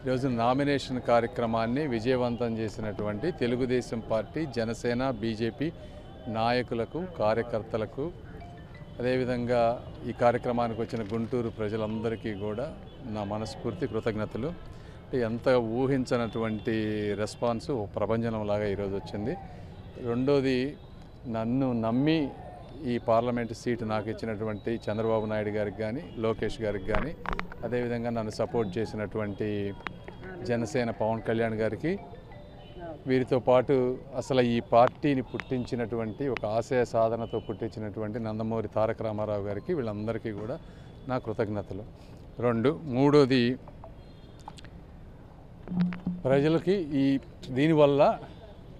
ఈరోజు నామినేషన్ కార్యక్రమాన్ని విజయవంతం చేసినటువంటి తెలుగుదేశం పార్టీ, జనసేన, బీజేపీ నాయకులకు, కార్యకర్తలకు, అదేవిధంగా ఈ కార్యక్రమానికి వచ్చిన గుంటూరు ప్రజలందరికీ కూడా నా మనస్ఫూర్తి కృతజ్ఞతలు. ఎంత ఊహించనటువంటి రెస్పాన్స్ ప్రభంజనంలాగా ఈరోజు వచ్చింది. రెండోది, నన్ను నమ్మి ఈ పార్లమెంటు సీటు నాకు ఇచ్చినటువంటి చంద్రబాబు నాయుడు గారికి కానీ, లోకేష్ గారికి కానీ, అదేవిధంగా నన్ను సపోర్ట్ చేసినటువంటి జనసేన పవన్ కళ్యాణ్ గారికి, వీరితో పాటు అసలు ఈ పార్టీని పుట్టించినటువంటి, ఒక ఆశయ సాధనతో పుట్టించినటువంటి నందమూరి తారక రామారావు గారికి, వీళ్ళందరికీ కూడా నా కృతజ్ఞతలు. మూడోది, ప్రజలకి దీనివల్ల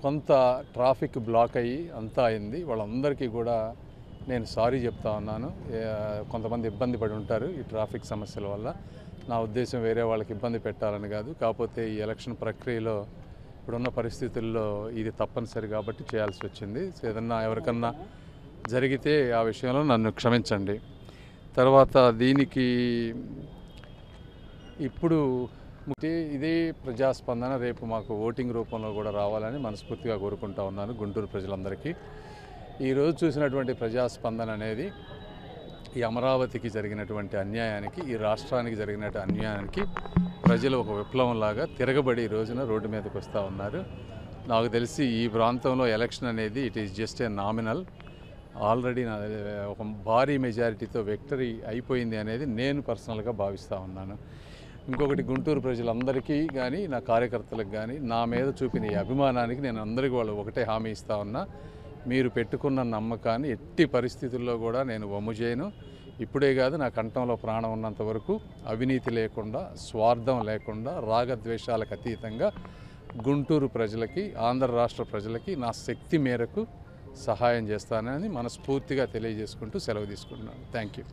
కొంత ట్రాఫిక్ బ్లాక్ అయ్యి అంతా అయింది. వాళ్ళందరికీ కూడా నేను సారీ చెప్తా ఉన్నాను. కొంతమంది ఇబ్బంది పడి ఉంటారు ఈ ట్రాఫిక్ సమస్యల వల్ల. నా ఉద్దేశం వేరే వాళ్ళకి ఇబ్బంది పెట్టాలని కాదు. కాకపోతే ఈ ఎలక్షన్ ప్రక్రియలో ఇప్పుడున్న పరిస్థితుల్లో ఇది తప్పనిసరి కాబట్టి చేయాల్సి వచ్చింది. ఏదన్నా ఎవరికన్నా జరిగితే ఆ విషయంలో నన్ను క్షమించండి. తర్వాత దీనికి ఇప్పుడు ఇదే ప్రజాస్పందన రేపు మాకు ఓటింగ్ రూపంలో కూడా రావాలని మనస్ఫూర్తిగా కోరుకుంటా ఉన్నాను గుంటూరు ప్రజలందరికీ. ఈరోజు చూసినటువంటి ప్రజాస్పందన అనేది ఈ అమరావతికి జరిగినటువంటి అన్యాయానికి, ఈ రాష్ట్రానికి జరిగిన అన్యాయానికి ప్రజలు ఒక విప్లవంలాగా తిరగబడి ఈ రోజున రోడ్డు మీదకి వస్తూ ఉన్నారు. నాకు తెలిసి ఈ ప్రాంతంలో ఎలక్షన్ అనేది it is just a nominal. Already ఒక భారీ మెజారిటీతో విక్టరీ అయిపోయింది అనేది నేను పర్సనల్గా భావిస్తూ ఉన్నాను. ఇంకొకటి, గుంటూరు ప్రజలందరికీ కానీ, నా కార్యకర్తలకు కానీ నా మీద చూపిన ఈ అభిమానానికి నేను అందరికీ వాళ్ళు ఒకటే హామీ ఇస్తా ఉన్నా. మీరు పెట్టుకున్న నమ్మకాన్ని ఎట్టి పరిస్థితుల్లో కూడా నేను వమ్ము చేయను. ఇప్పుడే కాదు, నా కంఠంలో ప్రాణం ఉన్నంత వరకు అవినీతి లేకుండా, స్వార్థం లేకుండా, రాగద్వేషాలకు అతీతంగా గుంటూరు ప్రజలకి, ఆంధ్ర రాష్ట్ర ప్రజలకి నా శక్తి మేరకు సహాయం చేస్తానని మనస్ఫూర్తిగా తెలియజేసుకుంటూ సెలవు తీసుకుంటున్నాను. Thank you.